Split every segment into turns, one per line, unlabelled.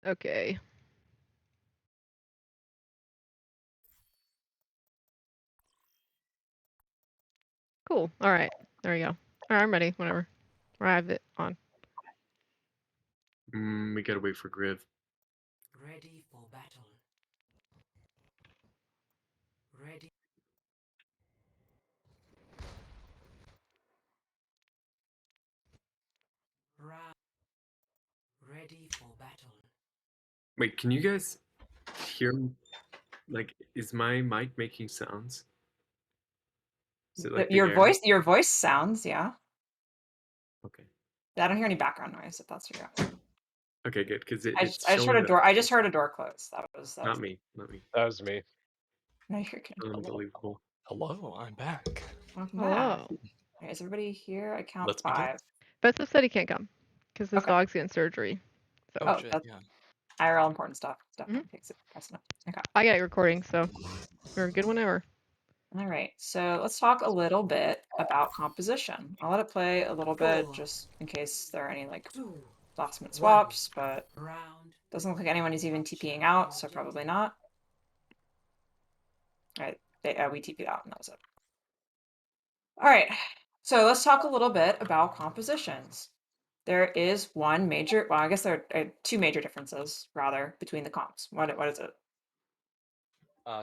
Okay. Cool. All right. There you go. All right, I'm ready. Whenever. Or I have it on.
We gotta wait for Griv.
Ready for battle. Ready. Round. Ready for battle.
Wait, can you guys hear me? Like, is my mic making sounds? Is it like the
Your
air?
voice sounds, yeah.
Okay.
I don't hear any background noise if that's what you're asking.
Okay, good, because
I
it's
just heard
showing
a
that.
door. I just heard a door close. That was
Not me. Not me.
That was me.
No, you're kidding.
Unbelievable.
Hello, I'm back.
Welcome
Hello.
back. All right, is everybody here? I count
Let's begin.
5.
Bessa said he can't come because his
Okay.
dog's getting surgery. So
Oh,
Oh,
shit,
that's
yeah.
IRL important stuff. Definitely takes it precedent. Okay.
I got it recording, so we're good whenever.
All right. So let's talk a little bit about composition. I'll let it play a little bit just in case there are any like
2,
last minute
1.
swaps, but
Round.
doesn't look like anyone is even TPing out, so probably not. All right. We TP'd out and that was it. All right. So let's talk a little bit about compositions. There is one major, well, I guess there are 2 major differences rather between the comps. What is it?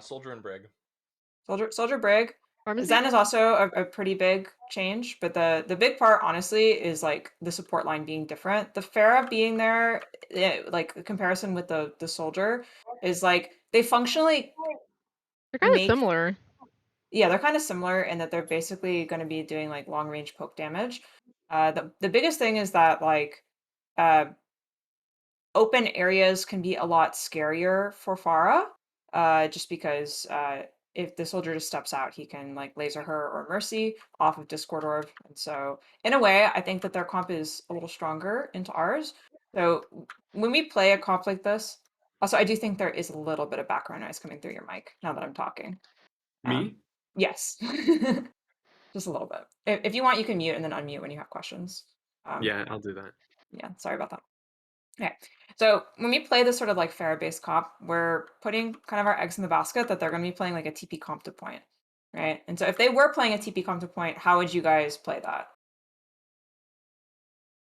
Soldier and Brig.
Soldier Brig.
Pharmacy?
Zen is also a pretty big change, but the big part honestly is like the support line being different. The Pharah being there, like the comparison with the soldier is like they functionally
They're kind of
make,
similar.
yeah, they're kind of similar in that they're basically going to be doing like long range poke damage. The biggest thing is that like uh, open areas can be a lot scarier for Farah, just because if the soldier just steps out, he can like laser her or Mercy off of Discord Orb. And so, in a way, I think that their comp is a little stronger into ours. So, when we play a comp like this, also, I do think there is a little bit of background noise coming through your mic now that I'm talking.
Me?
Yes, just a little bit. If you want, you can mute and then unmute when you have questions.
Yeah, I'll do that.
Yeah, sorry about that. Okay, so when we play this sort of like Farah-based comp, we're putting kind of our eggs in the basket that they're going to be playing like a TP comp to point, right? And so if they were playing a TP comp to point, how would you guys play that?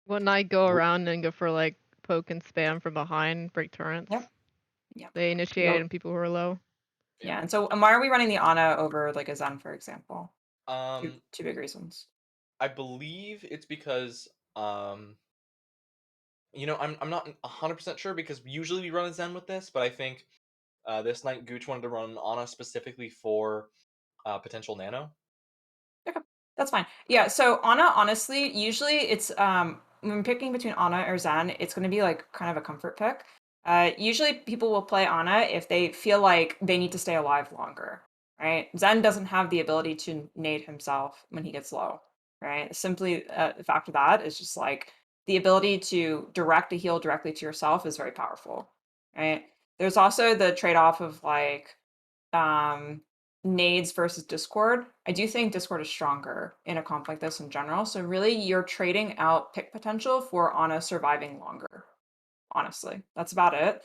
Wouldn't I go around and go for like poke and spam from behind, break turrets?
Yep. Yep.
They initiate on people who are low.
Yeah, and so why are we running the Ana over like a Zen, for example?
Um,
Two big reasons.
I believe it's because I'm not 100% sure because usually we run a Zen with this, but I think this night Gooch wanted to run Ana specifically for potential nano.
Okay, that's fine. Yeah, so Ana, honestly, usually it's when picking between Ana or Zen, it's going to be like kind of a comfort pick. Usually people will play Ana if they feel like they need to stay alive longer, right? Zen doesn't have the ability to nade himself when he gets low, right? Simply the fact of that is just like the ability to direct a heal directly to yourself is very powerful, right? There's also the trade-off of like um nades versus Discord. I do think Discord is stronger in a comp like this in general. So really you're trading out pick potential for Ana surviving longer. Honestly. That's about it.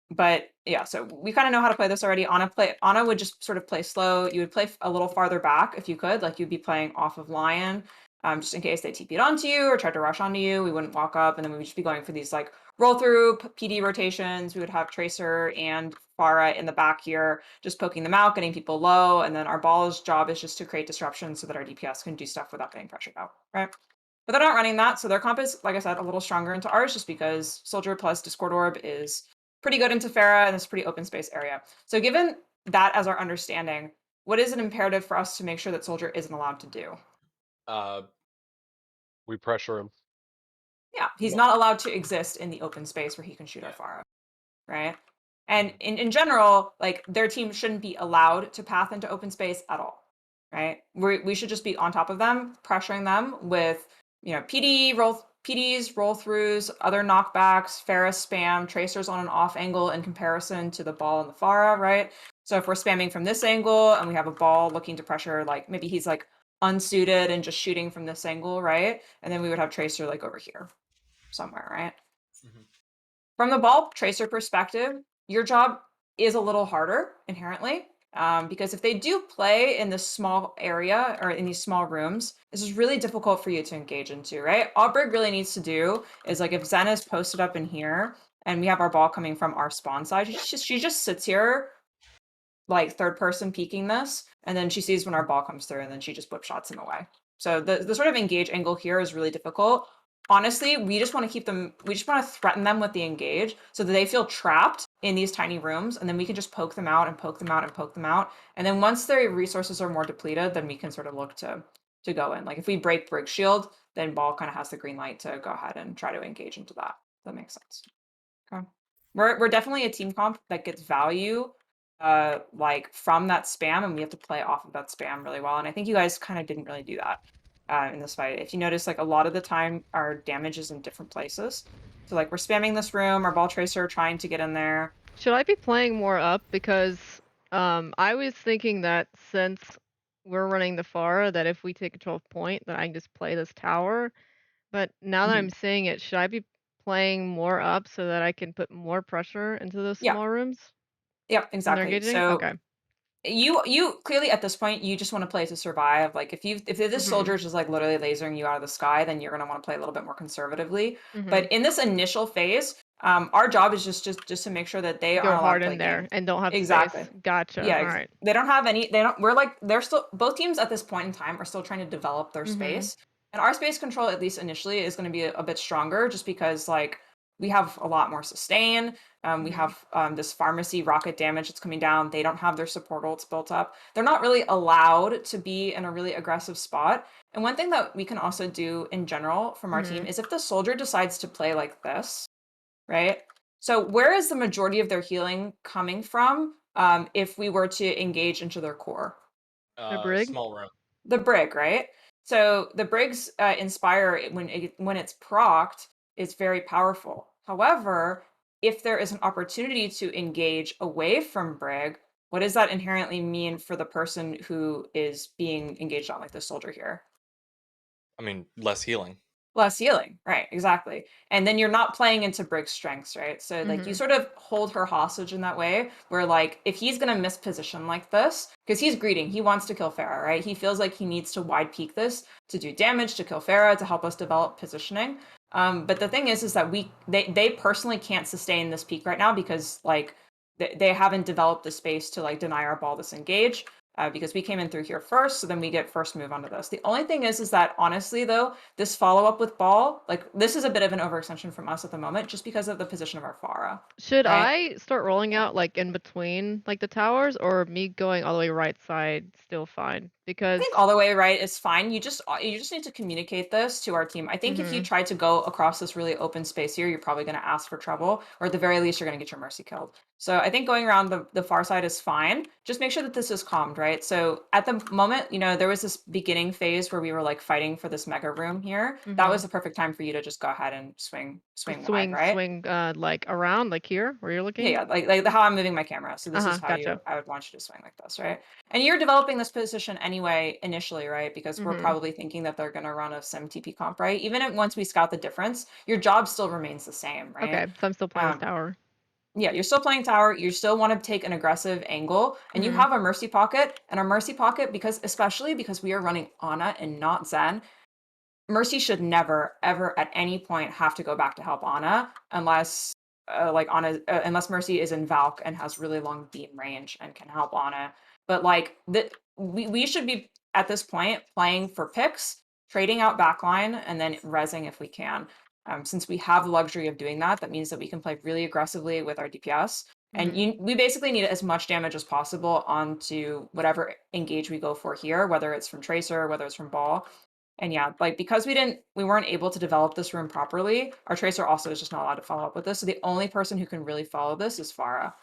But yeah, so we kind of know how to play this already. Ana would just sort of play slow. You would play a little farther back if you could, like you'd be playing off of Lion, just in case they TP'd onto you or tried to rush onto you. We wouldn't walk up, and then we would just be going for these like roll through PD rotations. We would have Tracer and Farah in the back here, just poking them out, getting people low, and then our ball's job is just to create disruption so that our DPS can do stuff without getting pressured out, right? But they're not running that, so their comp is, like I said, a little stronger into ours just because Soldier plus Discord Orb is pretty good into Pharah and it's a pretty open space area. So given that as our understanding, what is an imperative for us to make sure that Soldier isn't allowed to do?
We pressure him.
Yeah, he's not allowed to exist in the open space where he can shoot our Pharah, right? And in general, like their team shouldn't be allowed to path into open space at all, right? We should just be on top of them, pressuring them with PDs, roll throughs, other knockbacks, Ferris spam, tracers on an off angle in comparison to the ball and the Farah, right? So if we're spamming from this angle and we have a ball looking to pressure, like maybe he's like unsuited and just shooting from this angle, right? And then we would have tracer like over here somewhere, right?
Mhm.
From the ball tracer perspective, your job is a little harder inherently. Because if they do play in this small area or in these small rooms, this is really difficult for you to engage into, right? All Brig really needs to do is like if Zen is posted up in here and we have our ball coming from our spawn side, she just sits here like third person peeking this, and then she sees when our ball comes through, and then she just whip shots him away. So the sort of engage angle here is really difficult. Honestly, we just want to keep them, we just want to threaten them with the engage so that they feel trapped in these tiny rooms, and then we can just poke them out and poke them out and poke them out. And then once their resources are more depleted, then we can sort of look to go in. Like if we break Brig Shield, then ball kind of has the green light to go ahead and try to engage into that. That makes sense. Okay. We're definitely a team comp that gets value like from that spam, and we have to play off of that spam really well. And I think you guys kind of didn't really do that in this fight. If you notice, like a lot of the time our damage is in different places. So like we're spamming this room, our ball tracer trying to get in there.
Should I be playing more up? Because I was thinking that since we're running the Pharah, that if we take a 12 point, then I can just play this tower. But now that
Mhm.
I'm seeing it, should I be playing more up so that I can put more pressure into those
Yeah.
small rooms
Yep,
when they're
exactly.
engaging?
So
Okay.
you clearly at this point you just want to play to survive. Like if this
Mhm.
soldier is just like literally lasering you out of the sky, then you're gonna want to play a little bit more conservatively.
Mhm.
But in this initial phase, our job is just to make sure that they
Go
aren't allowed to
hard
play
in there
games.
and don't have space.
Exactly.
Gotcha.
Yeah,
All right.
they don't have any. They don't. We're like they're still both teams at this point in time are still trying to develop their
Mhm.
space, and our space control at least initially is going to be a bit stronger, just because like we have a lot more sustain. We
Mhm.
have this pharmacy rocket damage that's coming down. They don't have their support ults built up. They're not really allowed to be in a really aggressive spot. And one thing that we can also do in general from our team
Mhm.
is if the soldier decides to play like this, right? So where is the majority of their healing coming from if we were to engage into their core?
The brig?
Small room.
The Brig, right? So the Brig's Inspire, when it's procced, is very powerful. However, if there is an opportunity to engage away from Brig, what does that inherently mean for the person who is being engaged on, like the soldier here?
I mean, less healing.
Less healing, right? Exactly. And then you're not playing into Brig's strengths, right? So like you
Mhm.
sort of hold her hostage in that way, where like if he's gonna miss position like this, because he's greeting, he wants to kill Farah, right? He feels like he needs to wide peek this to do damage to kill Farah to help us develop positioning. But the thing is that they personally can't sustain this peak right now because like they haven't developed the space to like deny our ball this engage. Because we came in through here first, so then we get first move onto this. The only thing is that honestly though, this follow up with ball, like this is a bit of an overextension from us at the moment, just because of the position of our Pharah,
Should
right?
I start rolling
Yeah.
out like in between like the towers, or me going all the way right side still fine?
I
Because
think all the way right is fine. You just need to communicate this to our team. I think if you
Mhm.
try to go across this really open space here, you're probably going to ask for trouble, or at the very least, you're going to get your mercy killed. So I think going around the far side is fine. Just make sure that this is calmed, right? So at the moment, there was this beginning phase where we were like fighting for this mega room here. That was
Mhm.
the perfect time for you to just go ahead and swing wide,
Swing,
right?
swing, like around, like here where you're
Yeah,
looking.
yeah, like how I'm moving my camera. So this is
Uh-huh.
how
Gotcha.
I would want you to swing like this, right? And you're developing this position anyway initially, right? Because we're
Mhm.
probably thinking that they're going to run a sim TP comp, right? Even if once we scout the difference, your job still remains the same, right?
Okay, so I'm still playing this
Um,
tower.
yeah, you're still playing tower. You still want to take an aggressive angle, and you
Mhm.
have a mercy pocket. And a mercy pocket, especially because we are running Ana and not Zen, Mercy should never, ever, at any point have to go back to help Ana unless, unless Mercy is in Valk and has really long beam range and can help Ana. But like we should be at this point playing for picks, trading out backline, and then rezzing if we can. Since we have the luxury of doing that, that means that we can play really aggressively with our DPS. And
Mhm.
we basically need as much damage as possible onto whatever engage we go for here, whether it's from Tracer, whether it's from Ball. And yeah, like because we weren't able to develop this room properly, our tracer also is just not allowed to follow up with this. So the only person who can really follow this is Farah.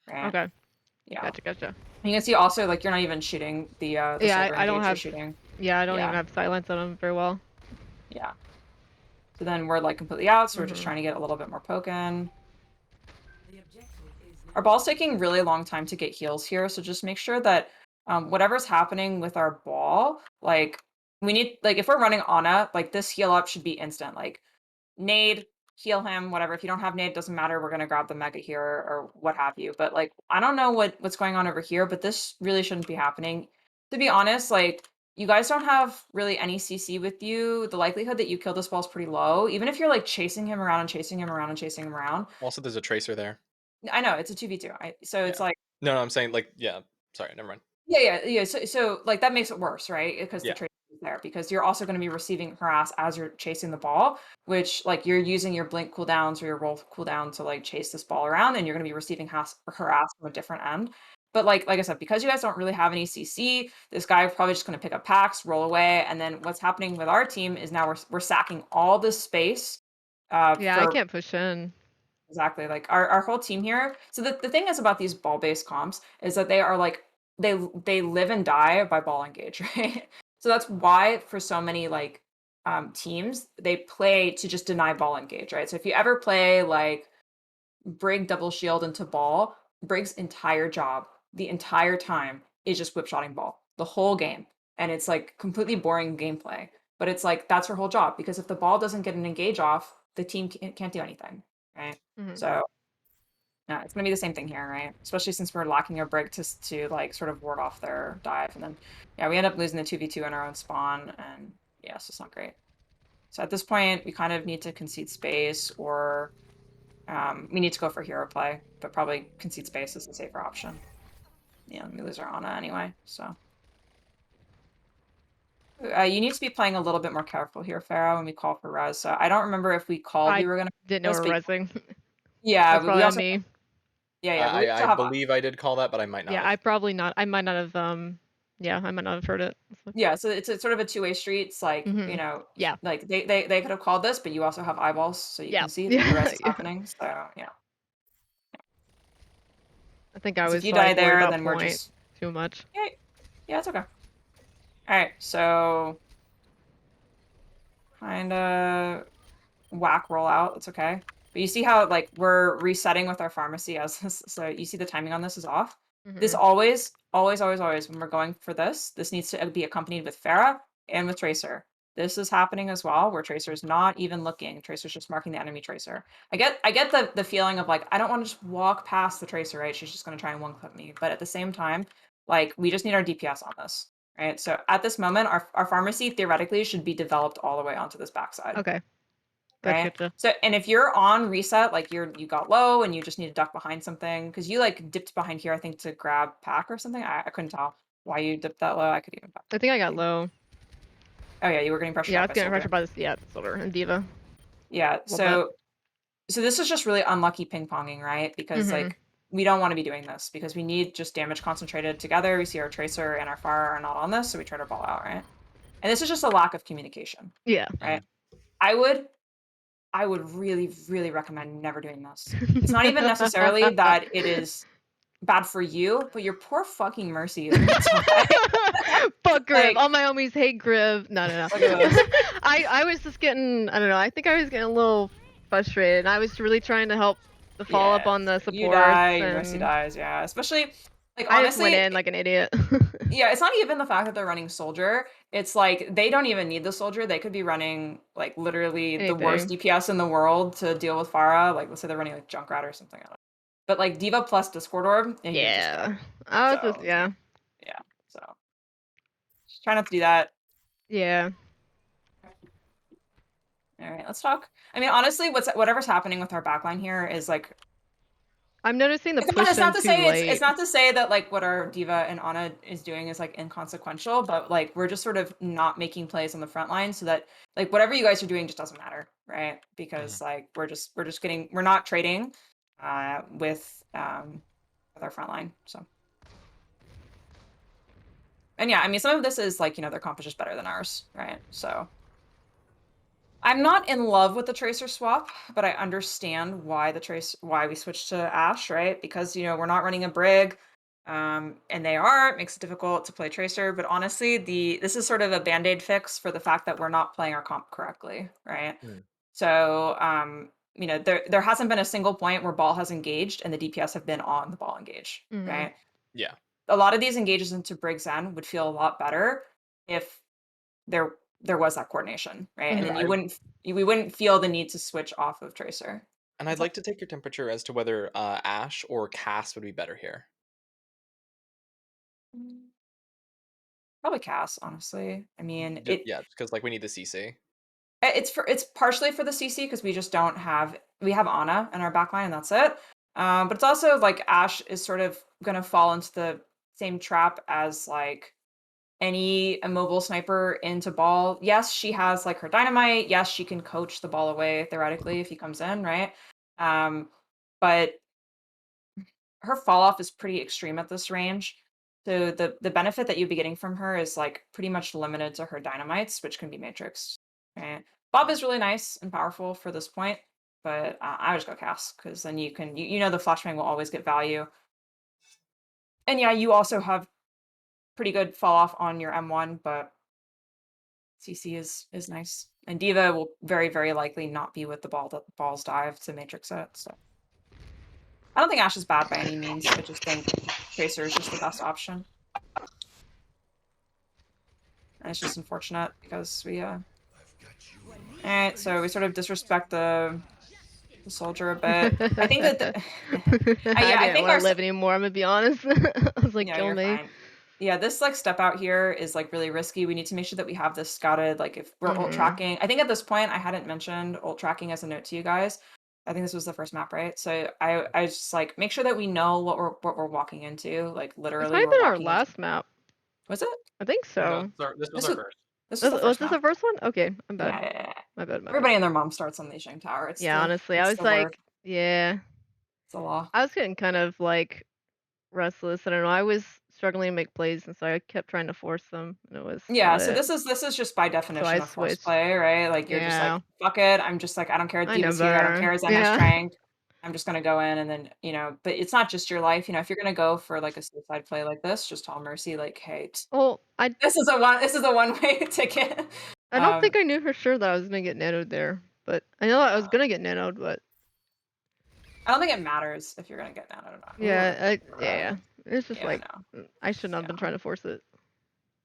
Right?
Okay.
Yeah.
Gotcha. Gotcha.
And you can see also like you're not even shooting the
Yeah,
silver
I don't
engage, you're
have.
shooting.
Yeah, I don't even
Yeah,
have silence on them very well.
yeah. So then we're like completely out, so we're just
Mhm.
trying to get a little bit more poke in.
The objective is
Our
now
ball's taking really long time to get heals here, so just make sure that whatever's happening with our ball, like we need like if we're running Ana, like this heal up should be instant. Like nade, heal him, whatever. If you don't have nade, doesn't matter. We're gonna grab the mega here or what have you. But like, I don't know what's going on over here, but this really shouldn't be happening. To be honest, like you guys don't have really any CC with you. The likelihood that you kill this ball is pretty low. Even if you're like chasing him around and chasing him around and chasing him around.
Also, there's a tracer there.
I know it's a 2v2. So it's like
No, I'm saying like, yeah. Sorry, never mind.
yeah. So like that makes it worse, right? Because the
Yeah.
tracer is there because you're also going to be receiving harass as you're chasing the ball, which like you're using your blink cooldowns or your roll cooldown to like chase this ball around, and you're going to be receiving harass from a different end. But like I said, because you guys don't really have any CC, this guy is probably just going to pick up packs, roll away, and then what's happening with our team is now we're sacking all this space.
Yeah, I
For
can't push in.
Exactly. Like our whole team here. So the thing is about these ball-based comps is that they are like they live and die by ball engage, right? So that's why for so many like teams, they play to just deny ball engage, right? So if you ever play like Brig double shield into ball, Brig's entire job, the entire time, is just whip-shotting ball the whole game. And it's like completely boring gameplay. But it's like that's her whole job because if the ball doesn't get an engage off, the team can't do anything, right?
Mhm.
So yeah, it's gonna be the same thing here, right? Especially since we're lacking a Brig to like sort of ward off their dive, and then yeah, we end up losing the 2v2 in our own spawn, and yeah, so it's not great. So at this point, we kind of need to concede space, or we need to go for hero play, but probably concede space is the safer option. Yeah, we lose our Ana anyway, so. You need to be playing a little bit more careful here, Farah, when we call for res. So I don't remember if we called
I
we were gonna
didn't know
this,
we were
but
resing.
yeah,
That's
we
probably on
also
me.
yeah, we
I
also have
believe I did call that, but I might not
Yeah,
have.
I probably not. I might not have. Yeah, I might not have heard it.
yeah, so it's sort of a two-way street. It's like, you know,
Yeah.
like they could have called this, but you also have eyeballs, so you
Yeah.
can see that the rest is
Yeah.
happening. So yeah.
I think I
'Cause if
was
you die
like worried
there,
about
then we're
point
just
too much.
yeah, it's okay. Alright, so kinda whack rollout, it's okay. But you see how like we're resetting with our pharmacy as this, so you see the timing on this is off. This
Mhm.
always when we're going for this needs to be accompanied with Farah and with Tracer. This is happening as well, where Tracer's not even looking. Tracer's just marking the enemy Tracer. I get the feeling of like I don't want to just walk past the Tracer, right? She's just gonna try and one clip me. But at the same time, like we just need our DPS on this. Right. So at this moment, our pharmacy theoretically should be developed all the way onto this backside.
Okay.
Right.
Gotcha.
So and if you're on reset, like you got low and you just need to duck behind something, because you like dipped behind here, I think, to grab pack or something. I couldn't tell why you dipped that low. I could even
I think I got low.
Oh yeah, you were getting pressured
Yeah, I
out
was
by
getting
soldier.
pressured by this. Yeah, Soldier and Diva.
Yeah,
A little
so this is just really unlucky ping ponging, right? Because
Mhm.
like we don't want to be doing this because we need just damage concentrated together. We see our tracer and our fire are not on this, so we try to ball out, right? And this is just a lack of communication,
Yeah.
right? I would really, really recommend never doing this. It's not even necessarily that it is bad for you, but your poor fucking Mercy is gonna die.
Fuck Griv.
Like,
All my homies hate Griv. No.
look at this.
I was just getting. I don't know. I think I was getting a little frustrated. And I was really trying to help the follow up
Yeah,
on the
you
supports,
die, your Mercy
and
dies, yeah. Especially, like,
I just went
honestly,
in like an idiot.
yeah, it's not even the fact that they're running soldier. It's like they don't even need the soldier. They could be running like literally the worst
Anything.
DPS in the world to deal with Pharah. Like let's say they're running like Junkrat or something. I don't know. But like Diva plus Discord Orb, and you're just dead.
Yeah. I was
So
just yeah.
yeah. So just try not to do that.
Yeah.
All right, let's talk. I mean, honestly, whatever's happening with our backline here is like
I'm noticing the
it's
push
not
in
to
too
say it's
late.
not to say that like what our Diva and Ana is doing is like inconsequential, but like we're just sort of not making plays on the front line so that like whatever you guys are doing just doesn't matter, right? Because like we're not trading with our front line. So and yeah, I mean some of this is like, you know, their comp is just better than ours, right? So I'm not in love with the Tracer swap, but I understand why why we switched to Ashe, right? Because, you know, we're not running a Brig, and they are. It makes it difficult to play Tracer. But honestly, this is sort of a Band-Aid fix for the fact that we're not playing our comp correctly, right? So, you know, there hasn't been a single point where ball has engaged and the DPS have been on the ball engage,
Mhm.
right?
Yeah.
A lot of these engages into Brig's End would feel a lot better if there there was that coordination, right? And
Mhm.
then
I
we wouldn't feel the need to switch off of Tracer.
And I'd like to take your temperature as to whether Ash or Cass would be better here.
Probably Cass, honestly. I mean,
Yeah, because like we need the CC.
it's partially for the CC because we just don't have we have Ana in our backline and that's it. But it's also like Ash is sort of gonna fall into the same trap as like any immobile sniper into ball. Yes, she has like her dynamite. Yes, she can coach the ball away theoretically if he comes in, right? But her fall off is pretty extreme at this range. So the benefit that you'd be getting from her is like pretty much limited to her dynamites, which can be matrixed. Right? Bob is really nice and powerful for this point, but I would just go cast because then you know the flashbang will always get value. And yeah, you also have pretty good fall off on your M1, but CC is nice. And Diva will very likely not be with the ball that balls dive to matrix it. So I don't think Ash is bad by any means. I just think Tracer is just the best option. And it's just unfortunate because we Alright, so we sort of disrespect the soldier a bit. I think that
I
yeah, I
didn't
think
want to live anymore, I'm gonna be honest. I was like,
yeah,
kill
you're
me.
fine. Yeah, this like step out here is like really risky. We need to make sure that we have this scouted. Like if we're ult
Mhm.
tracking, I think at this point I hadn't mentioned ult tracking as a note to you guys. I think this was the first map, right? So I was just like make sure that we know what we're walking into. Like
This
literally
might have
we're
been our
walking into.
last map.
Was it?
I think
No,
so.
this was
This
our
was
first.
this was the
Was
first
this the
map.
first one? Okay, I'm bad.
Yeah.
My bad, my bad.
Everybody and their mom starts on Leashing Tower.
Yeah, honestly, I
It's
was
the word.
like, yeah.
It's the law.
I was getting kind of like restless. I don't know. I was struggling to make plays, and so I kept trying to force them, and it was
Yeah,
not
so
it.
this is just by
So I
definition a forced
switched.
play, right? Like you're just like,
Yeah,
fuck it. I'm just like, I don't care if
I know
Diva's here, I don't
better.
care if Zen has
Yeah,
strength. I'm just gonna go in and then, you know, but it's not just your life. You know, if you're gonna go for like a suicide play like this, just tell Mercy, like, hey,
well, I
this is a one-way ticket.
I don't
Um,
think I knew for sure that I was gonna get nanoed there, but I know I was
yeah.
gonna get nanoed, but
I don't think it matters if you're gonna get that or not. Ooh,
yeah, yeah. It's just
yeah,
like
no.
I should not have been
Yeah.
trying to force it.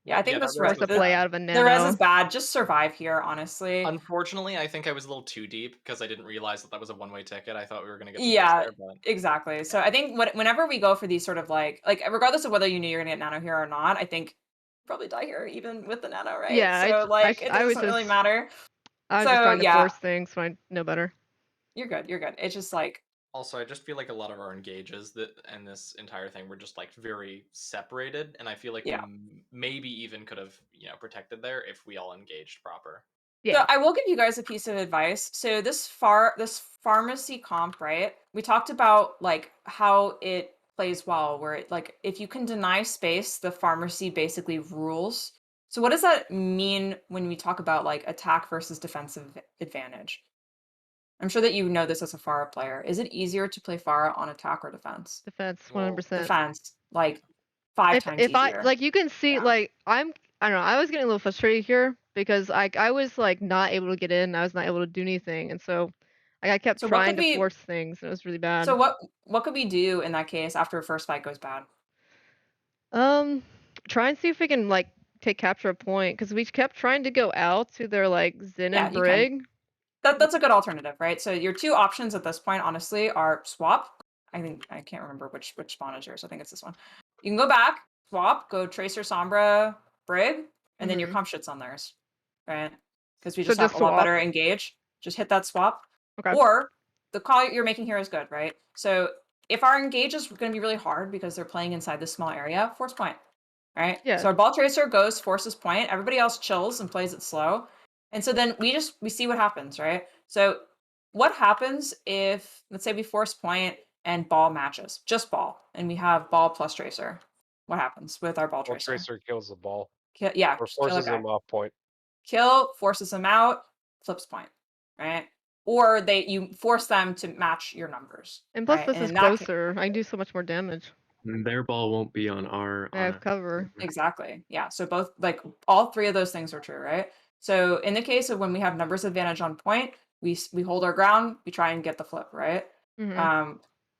Yeah, I
Yeah,
think
that
this
res
Force
was
a play
bad.
out of a
the res is
nano.
bad. Just survive here, honestly.
Unfortunately, I think I was a little too deep because I didn't realize that that was a one-way ticket. I thought we were gonna get the push
Yeah,
there, but
exactly. So I think whenever we go for these sort of like regardless of whether you knew you're gonna get nano here or not, I think you'll probably die here even with the nano, right?
Yeah,
So like it
I was
doesn't really
just
matter. So
trying to
yeah,
force things so I know better.
you're good. You're good. It's just like
also I just feel like a lot of our engages that and this entire thing were just like very separated, and I feel like we
yeah.
maybe even could have protected there if we all engaged proper.
So
Yeah,
I will give you guys a piece of advice. So this pharmacy comp, right? We talked about like how it plays well, where it like if you can deny space, the pharmacy basically rules. So what does that mean when we talk about like attack versus defensive advantage? I'm sure that you know this as a Pharah player. Is it easier to play Pharah on attack or defense?
defense,
Well,
100%.
Defense, like 5 times
If I
easier.
like, you can see
Yeah.
like I don't know. I was getting a little frustrated here because I was like not able to get in. I was not able to do anything, and so like, I kept
So what
trying
could
to
we
force things, and it was really
so
bad.
what could we do in that case after a first fight goes bad?
Um, try and see if we can like take capture a point because we kept trying to go out to their like Zen
Yeah,
and
you can.
Brig.
That's a good alternative, right? So your two options at this point, honestly, are swap. I think I can't remember which spawn is yours. I think it's this one. You can go back, swap, go Tracer, Sombra, Brig, and then your
Mm-hmm.
comp shit's on theirs, right? Because we
So
just have
just
a lot
swap.
better engage. Just hit that swap.
Okay.
Or the call you're making here is good, right? So if our engage is going to be really hard because they're playing inside this small area, force point, right?
Yeah.
So our ball tracer goes, forces point, everybody else chills and plays it slow. And so then we see what happens, right? So what happens if, let's say we force point and ball matches, just ball, and we have ball plus tracer? What happens with our ball
Well,
tracer?
Tracer kills the ball
Yeah,
or
just kill a
forces
guy.
him off point.
Kill, forces them out, flips point, right? Or you force them to match your numbers,
And plus,
right?
this
And
is
in that
closer. I can do so much more damage.
And their ball won't be on our
I have
a
cover.
exactly. Yeah. So both like all three of those things are true, right? So in the case of when we have numbers advantage on point, we hold our ground, we try and get the flip, right?
Mm-hmm.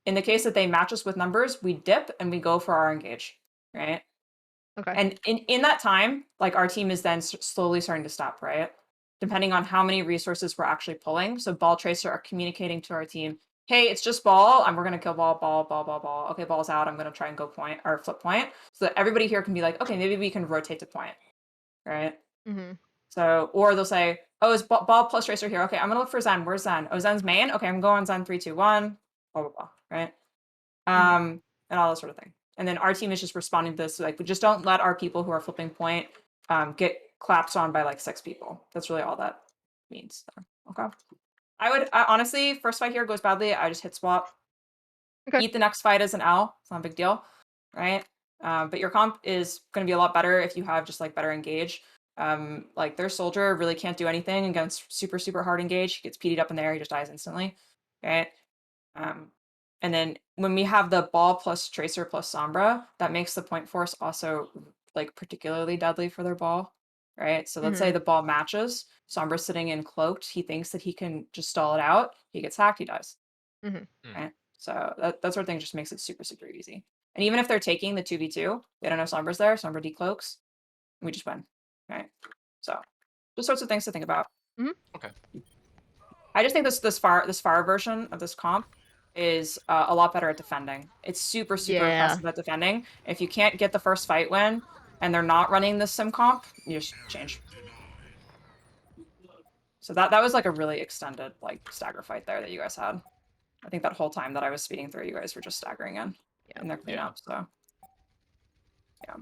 In the case that they match us with numbers, we dip and we go for our engage, right?
Okay.
And in that time, like our team is then slowly starting to stop, right? Depending on how many resources we're actually pulling. So ball tracer are communicating to our team, hey, it's just ball, and we're gonna kill ball, ball, ball, ball, ball. Okay, ball's out. I'm gonna try and go point or flip point. So that everybody here can be like, okay, maybe we can rotate to point, right?
Mhm.
So, or they'll say, oh, it's ball plus tracer here. Okay, I'm gonna look for Zen. Where's Zen? Oh, Zen's main. Okay, I'm going on Zen 3, 2, 1. Blah blah blah. Right.
Mhm.
And all that sort of thing. And then our team is just responding to this. Like, we just don't let our people who are flipping point get clapped on by like 6 people. That's really all that means. So, okay. Honestly, first fight here goes badly. I just hit swap.
Okay.
Eat the next fight as an L. It's not a big deal, right? But your comp is going to be a lot better if you have just like better engage. Like their soldier really can't do anything against super hard engage. He gets PD'd up in the air, he just dies instantly, right? And then when we have the ball plus tracer plus sombra, that makes the point force also like particularly deadly for their ball, right? So let's say
Mhm.
the ball matches, sombra's sitting in cloaked, he thinks that he can just stall it out, he gets hacked, he dies,
Mhm.
right? So that sort of thing just makes it super easy. And even if they're taking the 2v2, they don't know sombra's there, sombra decloaks, we just win, right? So those sorts of things to think about.
Mhm.
Okay.
I just think this far version of this comp is a lot better at defending. It's super
Yeah.
impressive at defending. If you can't get the first fight win and they're not running the sim comp, you just change. So that was like a really extended like stagger fight there that you guys had. I think that whole time that I was speeding through, you guys were just staggering in their cleanup. So yeah,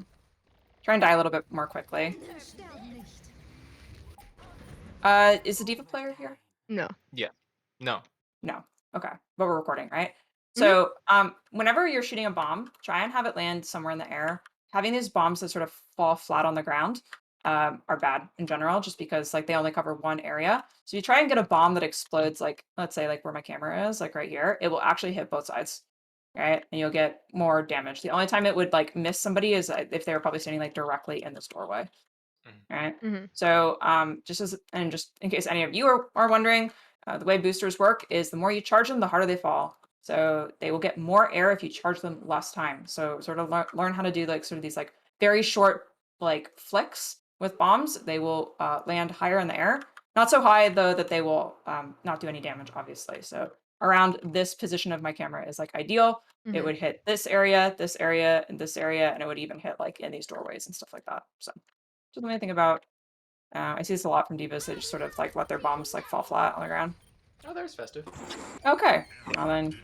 try and die a little bit more quickly. Is the diva player here?
No.
Yeah. No.
No. Okay. But we're recording, right?
Mhm.
So whenever you're shooting a bomb, try and have it land somewhere in the air. Having these bombs that sort of fall flat on the ground are bad in general, just because like they only cover one area. So you try and get a bomb that explodes, like let's say like where my camera is, like right here, it will actually hit both sides, right? And you'll get more damage. The only time it would like miss somebody is if they were probably standing like directly in this doorway, right?
Mhm.
So just in case any of you are wondering, the way boosters work is the more you charge them, the harder they fall. So they will get more air if you charge them less time. So sort of learn how to do like sort of these like very short like flicks with bombs. They will land higher in the air. Not so high though that they will not do any damage, obviously. So around this position of my camera is like ideal. It
Mhm.
would hit this area, and this area, and it would even hit like in these doorways and stuff like that. So just something to think about. I see this a lot from divas. They just sort of like let their bombs like fall flat on the ground.
Oh, there's festive.
Okay, well then,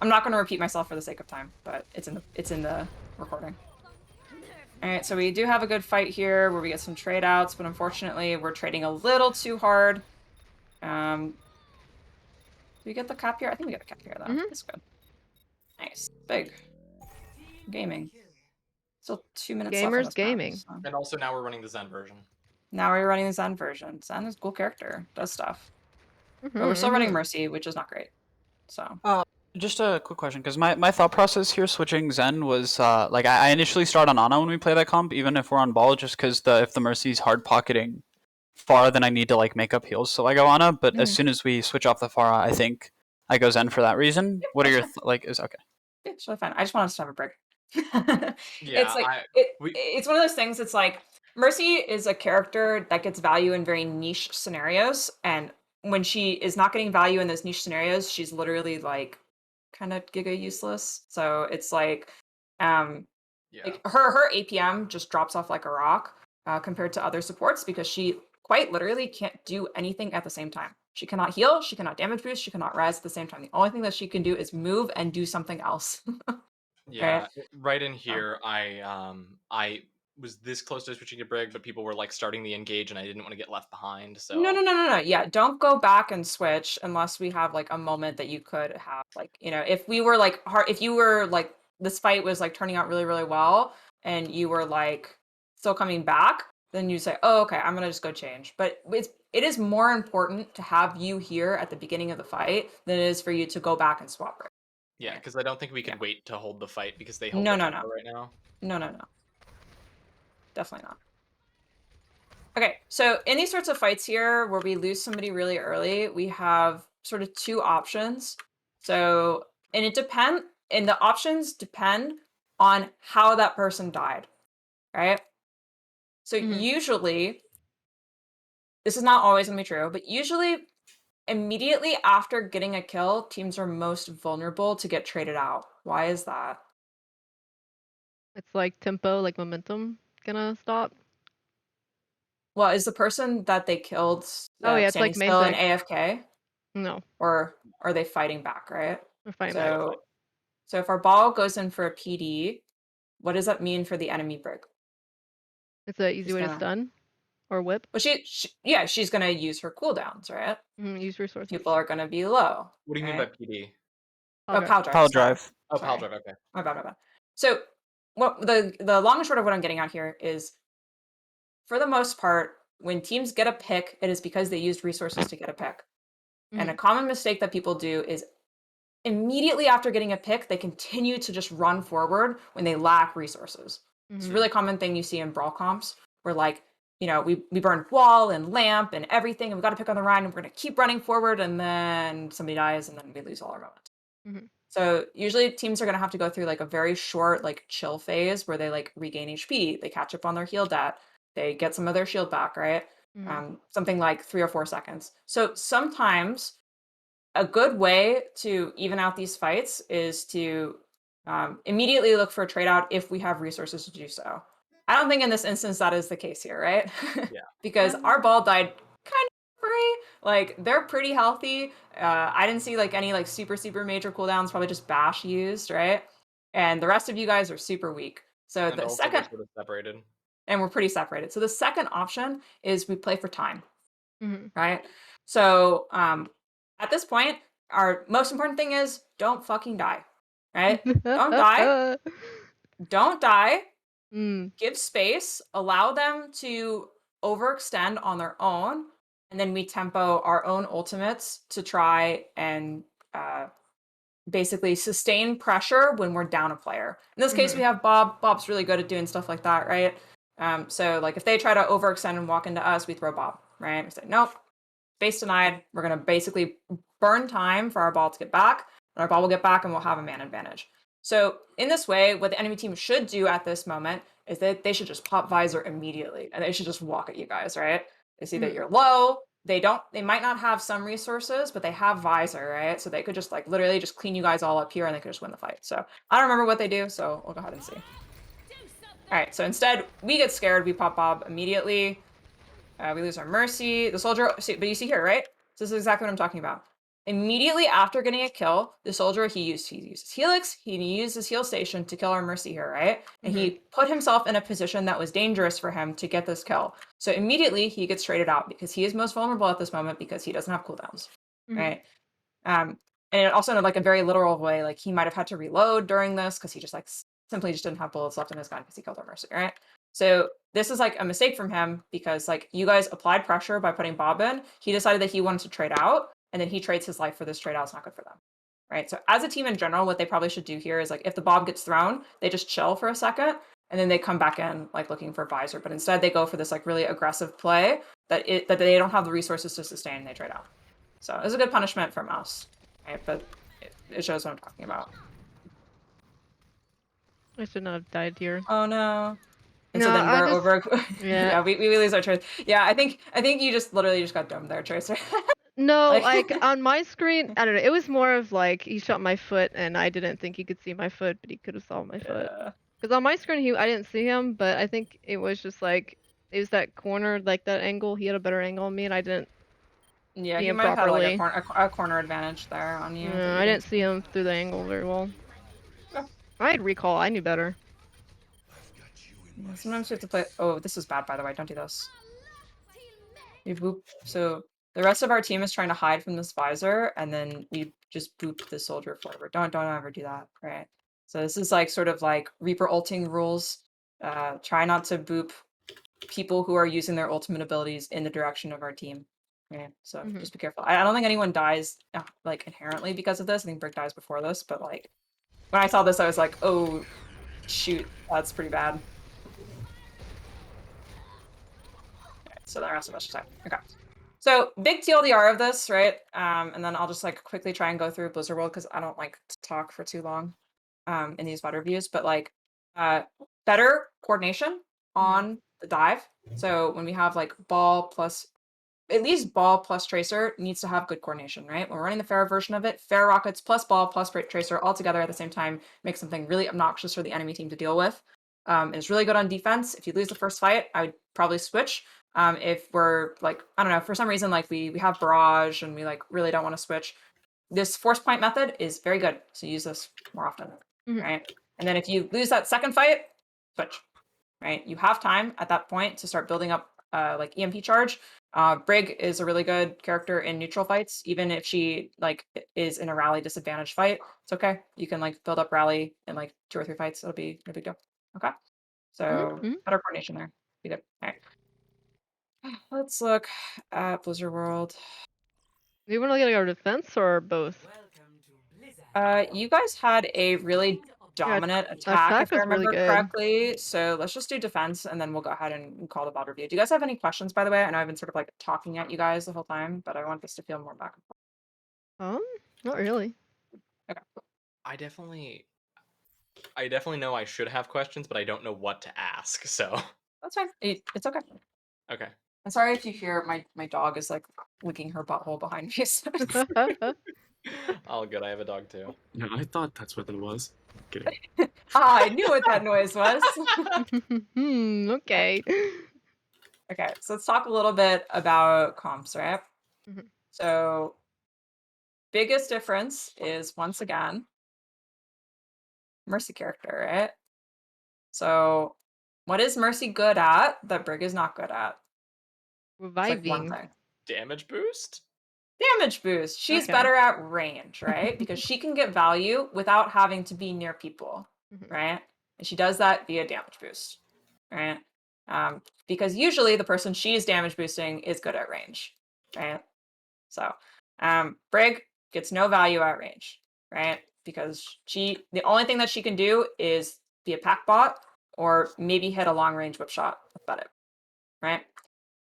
I'm not going to repeat myself for the sake of time, but it's in the recording. All right, so we do have a good fight here where we get some trade outs, but unfortunately we're trading a little too hard. Do we get the cap here? I think we get a cap here though.
Mhm.
That's good. Nice, big gaming. Still 2 minutes left on
Gamers
this map.
gaming.
So.
And also now we're running the Zen version.
Now we're running the Zen version. Zen is a cool character, does stuff,
Mhm.
but we're still running
Mhm.
Mercy, which is not great. So.
Just a quick question, because my thought process here switching Zen was like I initially start on Ana when we play that comp, even if we're on ball, just because if the Mercy's hard pocketing Pharah, then I need to like make up heals, so I go Ana. But as soon as we switch off the Pharah, I think I go Zen for that reason. What are
That's
your
fine.
like? Is okay.
Yeah, it's really fine. I just want us to have a break.
Yeah,
It's like
we
it's one of those things. It's like Mercy is a character that gets value in very niche scenarios, and when she is not getting value in those niche scenarios, she's literally like kind of giga useless. So it's um,
yeah.
like her APM just drops off like a rock compared to other supports because she quite literally can't do anything at the same time. She cannot heal, she cannot damage boost, she cannot res at the same time. The only thing that she can do is move and do something else.
Yeah,
Right?
right in
So
here, I was this close to switching to Brig, but people were like starting the engage, and I didn't want to get left behind.
no,
So
no, no, no, no. Yeah, don't go back and switch unless we have like a moment that you could have like, if we were like hard, if you were like this fight was like turning out really well and you were like still coming back, then you say, "Oh, okay, I'm going to just go change." But it is more important to have you here at the beginning of the fight than it is for you to go back and swap it.
yeah,
Right?
because I don't think we
Yeah.
can wait to hold the fight because they hold
No,
the
no,
tower
no.
right now.
No, no, no. Definitely not. Okay, so in these sorts of fights here where we lose somebody really early, we have sort of two options. So, and the options depend on how that person died, right? So
Mhm.
usually, this is not always going to be true, but usually immediately after getting a kill, teams are most vulnerable to get traded out. Why is that?
It's like tempo, like momentum gonna stop.
Well, is the person that they killed
Oh yeah, it's
standing
like main
still in
pick.
AFK,
No,
or are they fighting back, right?
we're fighting back.
So if our ball goes in for a PD, what does that mean for the enemy brick?
It's an easy
She's
way to
gonna,
stun or whip.
well, yeah, she's gonna use her cooldowns, right?
Use resources.
People are gonna be low.
What do you mean by PD?
I'll
Oh,
drive.
pal drive.
Power
Sorry.
drive.
Oh,
Sorry.
pal drive. Okay.
My bad, my bad. So what the long and short of what I'm getting at here is, for the most part, when teams get a pick, it is because they used resources to get a pick. And a common mistake that people do is immediately after getting a pick, they continue to just run forward when they lack resources. It's a really common thing you see in brawl comps where, like, you know, we burn wall and lamp and everything, and we got to pick on the Rhine, and we're going to keep running forward, and then somebody dies, and then we lose all our moments.
Mhm.
So usually teams are going to have to go through like a very short, like, chill phase where they like regain HP, they catch up on their heal dat, they get some of their shield back, right? Something like 3 or 4 seconds. So sometimes a good way to even out these fights is to immediately look for a trade out if we have resources to do so. I don't think in this instance that is the case here, right?
Yeah.
Because our ball died kind of free. Like, they're pretty healthy. I didn't see like any like super major cooldowns, probably just bash used, right? And the rest of you guys are super weak. So
And
the
also
second,
we're sort of separated.
and we're pretty separated. So the second option is we play for time,
Mhm.
right? So at this point, our most important thing is don't fucking die, right? Don't die. Don't die.
Mm.
Give space. Allow them to overextend on their own, and then we tempo our own ultimates to try and basically sustain pressure when we're down a player. In this case, we have Bob. Bob's really good at doing stuff like that, right? So like if they try to overextend and walk into us, we throw Bob, right? We say, nope, space denied. We're going to basically burn time for our ball to get back, and our ball will get back and we'll have a man advantage. So in this way, what the enemy team should do at this moment is that they should just pop visor immediately, and they should just walk at you guys, right? They see that you're low. They might not have some resources, but they have visor, right? So they could just like literally just clean you guys all up here, and they could just win the fight. So I don't remember what they do, so we'll go ahead and see. All right, so instead we get scared. We pop Bob immediately. We lose our mercy. The soldier, see, but you see here, right? So this is exactly what I'm talking about. Immediately after getting a kill, the soldier, he used Helix, he used his heal station to kill our mercy here, right? And he put himself in a position that was dangerous for him to get this kill. So immediately he gets traded out because he is most vulnerable at this moment because he doesn't have cooldowns, right? And it also in like a very literal way, like he might have had to reload during this because he just like simply just didn't have bullets left in his gun because he killed our mercy, right? So this is like a mistake from him because like you guys applied pressure by putting Bob in. He decided that he wanted to trade out, and then he trades his life for this trade out. It's not good for them, right? So as a team in general, what they probably should do here is like if the Bob gets thrown, they just chill for a second and then they come back in like looking for visor. But instead they go for this like really aggressive play that they don't have the resources to sustain, and they trade out. So it's a good punishment from us, right? But it shows what I'm talking about.
I should not have died here.
Oh no. And
No,
so then
I
we're
just
over.
yeah.
Yeah, we lose our choice. Yeah, I think you just literally just got domed there, Tracer.
No,
Like-
like on my screen, I don't know. It was more of like he shot my foot, and I didn't think he could see my foot, but he could have saw my foot.
Yeah.
Because on my screen, I didn't see him, but I think it was just like it was that corner, like that angle. He had a better angle on me, and I didn't
Yeah,
see
he
him
might have had like
properly.
a corner advantage there on you. that you
I didn't
didn't
see him through the angle very well.
Yeah.
I had recall. I knew better.
Yeah, sometimes we have to play. Oh, this is bad, by the way. Don't do this. We boop. So the rest of our team is trying to hide from this visor, and then we just boop the soldier forward. Don't ever do that, right? So this is like sort of like Reaper ulting rules. Try not to boop people who are using their ultimate abilities in the direction of our team. Okay, so just be careful. I don't think anyone dies like inherently because of this. I think Brick dies before this, but like when I saw this, I was like, oh shoot, that's pretty bad. Okay, so the rest of us just have okay. So big TLDR of this, right? And then I'll just like quickly try and go through Blizzard World because I don't like to talk for too long in these VOD reviews. But like Better coordination on the dive. So when we have like ball plus, at least ball plus tracer needs to have good coordination, right? When we're running the fair version of it, fair rockets plus ball plus tracer all together at the same time makes something really obnoxious for the enemy team to deal with. It's really good on defense. If you lose the first fight, I would probably switch. If we're like, I don't know, for some reason, like we have barrage and we like really don't want to switch, this force point method is very good. So use this more often, right? And then if you lose that second fight, switch, right? You have time at that point to start building up like EMP charge. Brig is a really good character in neutral fights, even if she like is in a rally disadvantaged fight. It's okay. You can like build up rally in like 2 or 3 fights. It'll be no big deal. Okay. So better coordination there. Be good. All right. Let's look at Blizzard World.
Do you want to look at our defense or both?
Welcome to Blizzard.
You guys had a really
Yeah,
dominant attack,
attack
if I
was really
remember
good.
correctly. So let's just do defense, and then we'll go ahead and call the bot review. Do you guys have any questions, by the way? I know I've been sort of like talking at you guys the whole time, but I want this to feel more back and forth.
Not really.
Okay.
I definitely know I should have questions, but I don't know what to ask. So
That's fine. It's okay.
okay.
I'm sorry if you hear my dog is like licking her butthole behind me. So
All good. I have a dog too.
Yeah, I thought that's what it was. Kidding.
I knew what that noise was.
Okay.
Okay, so let's talk a little bit about comps, right?
Mhm.
So biggest difference is once again Mercy character, right? So what is Mercy good at that Brig is not good at? It's like one
Reviving.
thing.
Damage boost?
Damage boost. She's
Okay.
better at range, right? Because she can get value without having to be near people,
Mhm.
right? And she does that via damage boost, right? Because usually the person she's damage boosting is good at range, right? So Brig gets no value at range, right? Because the only thing that she can do is be a pack bot or maybe hit a long range whip shot. That's about it, right?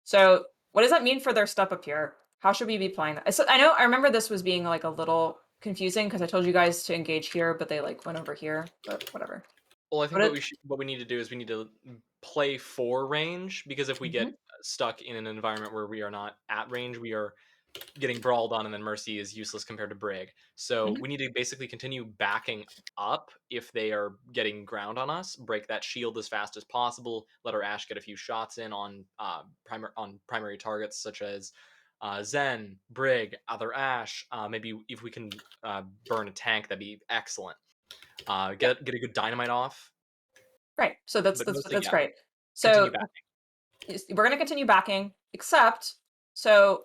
So what does that mean for their step up here? How should we be playing that? So I remember this was being like a little confusing because I told you guys to engage here, but they like went over here, but whatever.
Well, I think
But
what we need to do is we need to play for range, because if we get stuck in an environment where we are not at range, we are getting brawled on, and then Mercy is useless compared to Brig. So we need to basically continue backing up if they are getting ground on us, break that shield as fast as possible, let our Ashe get a few shots in on primary targets such as Zen, Brig, other Ashe. Maybe if we can burn a tank, that'd be excellent. Get a good dynamite off.
right. So that's
But mostly,
that's
yeah,
great.
continue
So
backing.
we're going to continue backing, except so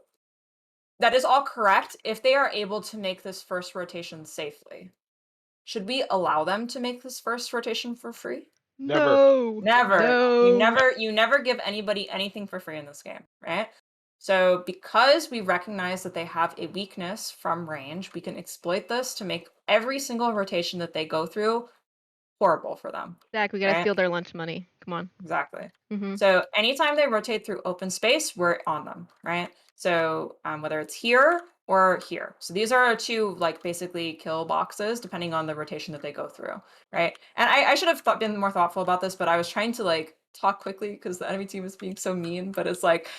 that is all correct if they are able to make this first rotation safely. Should we allow them to make this first rotation for free?
Never.
No.
Never.
No.
You never give anybody anything for free in this game, right? So because we recognize that they have a weakness from range, we can exploit this to make every single rotation that they go through horrible for them.
Zach, we gotta
Right?
steal their lunch money. Come on.
Exactly.
Mm-hmm.
So anytime they rotate through open space, we're on them, right? So whether it's here or here. So these are our two like basically kill boxes depending on the rotation that they go through, right? And I should have been more thoughtful about this, but I was trying to like talk quickly because the enemy team is being so mean. But it's like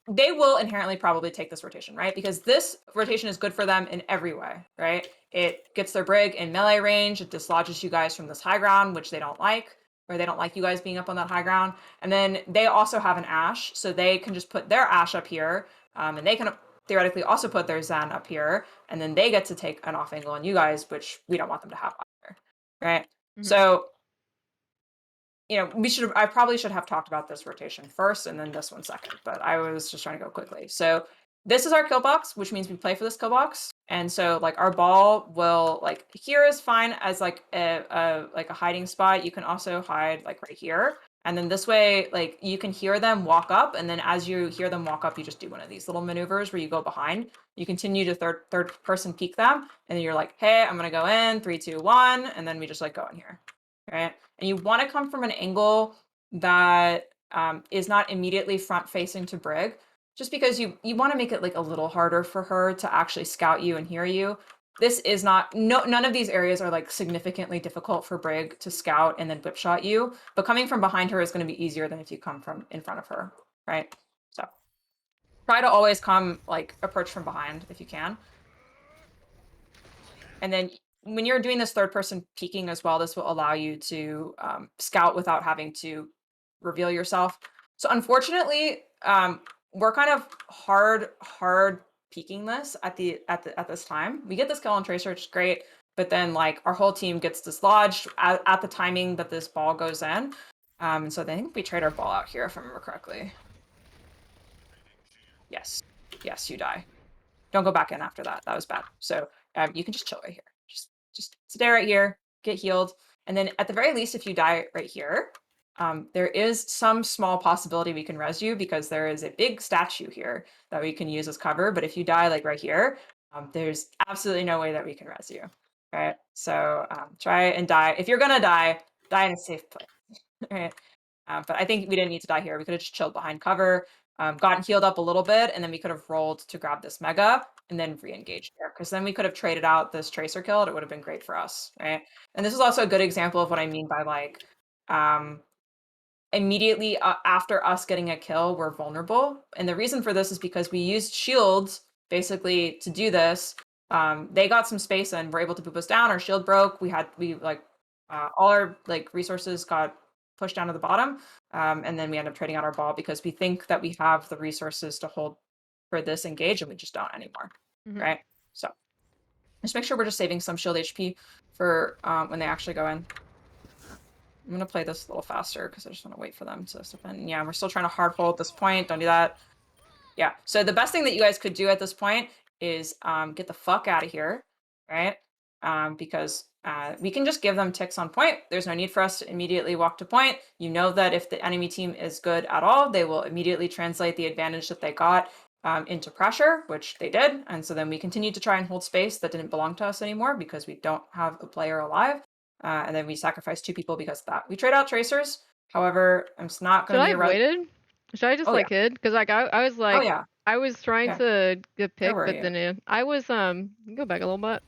they will inherently probably take this rotation, right? Because this rotation is good for them in every way, right? It gets their Brig in melee range. It dislodges you guys from this high ground, which they don't like, or they don't like you guys being up on that high ground. And then they also have an Ashe, so they can just put their Ashe up here, and they can theoretically also put their Zen up here, and then they get to take an off angle on you guys, which we don't want them to have either, right?
Mhm.
So, I probably should have talked about this rotation first and then this one second, but I was just trying to go quickly. So this is our kill box, which means we play for this kill box. And so like our ball will like here is fine as like a hiding spot. You can also hide like right here. And then this way, like you can hear them walk up, and then as you hear them walk up, you just do one of these little maneuvers where you go behind. You continue to third person peek them, and then you're like, hey, I'm gonna go in, 3, 2, 1, and then we just like go in here. Right? And you want to come from an angle that is not immediately front facing to Brig, just because you want to make it like a little harder for her to actually scout you and hear you. this is not none of these areas are like significantly difficult for Brig to scout and then whip shot you. But coming from behind her is going to be easier than if you come from in front of her, right? So try to always come like approach from behind if you can. And then when you're doing this third person peeking as well, this will allow you to scout without having to reveal yourself. So unfortunately, we're kind of hard peeking this at this time. We get this kill on Tracer, which is great, but then like our whole team gets dislodged at the timing that this ball goes in. So I think we trade our ball out here if I remember correctly. Yes, you die. Don't go back in after that. That was bad. So you can just chill right here. Just stay right here, get healed. And then at the very least, if you die right here, there is some small possibility we can res you because there is a big statue here that we can use as cover. But if you die like right here, there's absolutely no way that we can res you. Right. So try and die. If you're going to die in a safe place. Right. But I think we didn't need to die here. We could have just chilled behind cover, gotten healed up a little bit, and then we could have rolled to grab this mega and then re-engaged there. Because then we could have traded out this tracer kill. It would have been great for us, right? And this is also a good example of what I mean by like immediately after us getting a kill, we're vulnerable. And the reason for this is because we used shields basically to do this. They got some space and were able to boop us down. Our shield broke. We all our like resources got pushed down to the bottom, and then we end up trading out our ball because we think that we have the resources to hold for this engage, and we just don't anymore, right? So just make sure we're just saving some shield HP for when they actually go in. I'm gonna play this a little faster because I just want to wait for them to step in. Yeah, we're still trying to hard hold this point. Don't do that. Yeah. So the best thing that you guys could do at this point is get the fuck out of here, right? Because we can just give them ticks on point. There's no need for us to immediately walk to point. You know that if the enemy team is good at all, they will immediately translate the advantage that they got into pressure, which they did. And so then we continue to try and hold space that didn't belong to us anymore because we don't have a player alive. And then we sacrifice 2 people because of that. We trade out tracers. However, I'm just not
Should
going to
I
be
have
a
waited? Should I just
Oh,
like hid? Because like I was like
yeah.
I was trying
Yeah.
to get
Where
picked,
were
but
you?
then I was go back a little bit.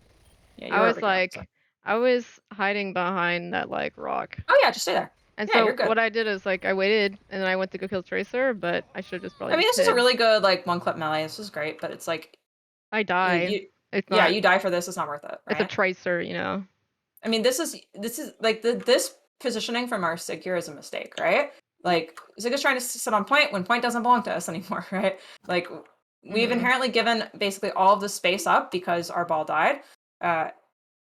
Yeah, you
I
were
was
over here. So.
like I was hiding behind that like rock.
Oh yeah, just stay there.
And
Yeah, you're
so
good.
what I did is like I waited and then I went to go kill Tracer, but I should have just probably
I mean,
just
this is a
hid.
really good like one clip melee. This is great, but it's like
I die.
you
Not.
you die for this. It's not worth it, right?
It's a Tracer, you know.
I mean, this is like this positioning from our Sig here is a mistake, right? Like Sig is trying to sit on point when point doesn't belong to us anymore, right? Like we've inherently given basically all of the space up because our ball died,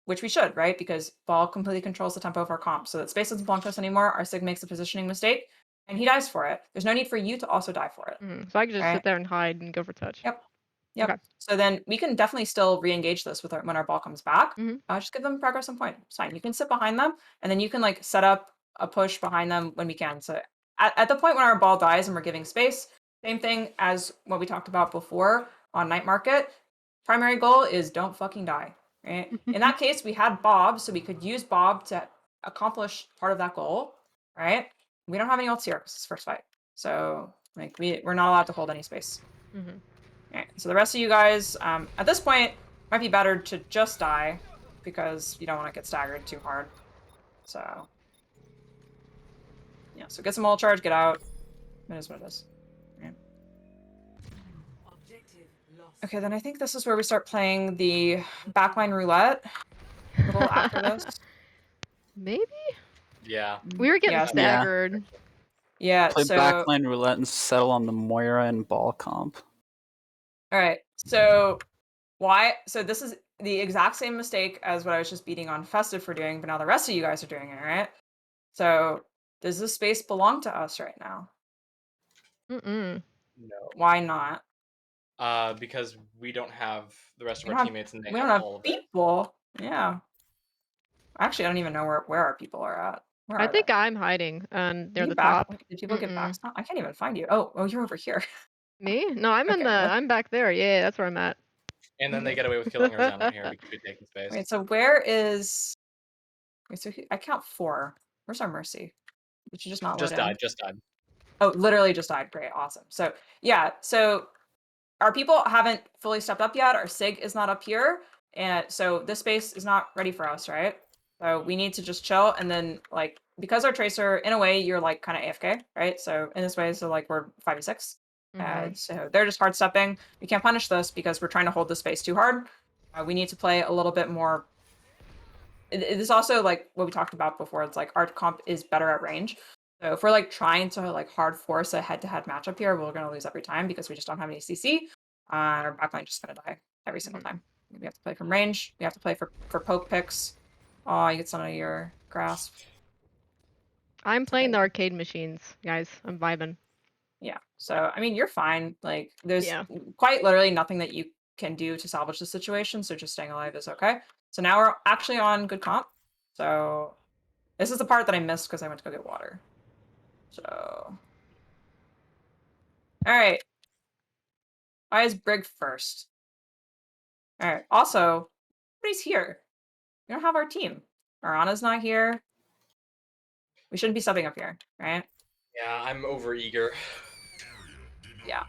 which we should, right? Because ball completely controls the tempo of our comp, so that space doesn't belong to us anymore. Our Sig makes a positioning mistake, and he dies for it. There's no need for you to also die for it.
So I could just
right?
sit there and hide and go for touch.
Yep.
Okay.
So then we can definitely still re-engage this with when our ball comes back.
Mm-hmm.
Just give them progress on point. It's fine. You can sit behind them, and then you can like set up a push behind them when we can. So at the point when our ball dies and we're giving space, same thing as what we talked about before on Night Market. Primary goal is don't fucking die. Right? In that case, we had Bob, so we could use Bob to accomplish part of that goal. Right? We don't have any ults here. This is first fight, so like we're not allowed to hold any space.
Mm-hmm.
Okay, so the rest of you guys, at this point, might be better to just die because you don't want to get staggered too hard. So, yeah, so get some ult charge, get out. It is what it is. Right. Okay, then I think this is where we start playing the backline roulette. A little after this.
Maybe?
Yeah.
We were getting
Yeah.
staggered.
Yeah,
Play
so
backline roulette and settle on the Moira and ball comp.
all right. So so this is the exact same mistake as what I was just beating on Festive for doing, but now the rest of you guys are doing it, right? So does this space belong to us right now?
Mm-mm.
No.
Why not?
Because we don't have the rest of
We
our
don't
teammates, and they
We
have
don't have
all of it.
people. Yeah. Actually, I don't even know where our people are at. Where
I
are
think
they?
I'm hiding near
You
the
back?
top.
Did people get
Mm-mm.
back? I can't even find you. Oh, you're over here.
Me? No, I'm in
Okay,
the
that's-
I'm back there. Yeah, that's where I'm at.
And then they get away with killing our Zen out here because we take the space.
Wait, so where is? Wait, so I count 4. Where's our Mercy? Did she just not
Just
load in?
died. Just died.
Oh, literally just died. Great, awesome. So yeah, so our people haven't fully stepped up yet. Our Sig is not up here. and so this space is not ready for us, right? So we need to just chill, and then like because our tracer, in a way, you're like kind of AFK, right? So in this way, so like we're 5v6. So they're just hard stepping. We can't punish this because we're trying to hold the space too hard. We need to play a little bit more. It is also like what we talked about before. It's like our comp is better at range. So if we're like trying to like hard force a head-to-head matchup here, we're gonna lose every time because we just don't have any CC. Our backline just gonna die every single time. We have to play from range. We have to play for poke picks. Oh, you get some of your grasp.
I'm playing
okay.
the arcade machines, guys. I'm vibing.
Yeah. So I mean, you're fine. Like there's
Yeah.
quite literally nothing that you can do to salvage the situation. So just staying alive is okay. So now we're actually on good comp. So this is the part that I missed because I went to go get water. So all right. Why is Brig first? All right. Also, nobody's here. We don't have our team. Arana's not here. We shouldn't be subbing up here, right?
Yeah, I'm over eager.
Yeah.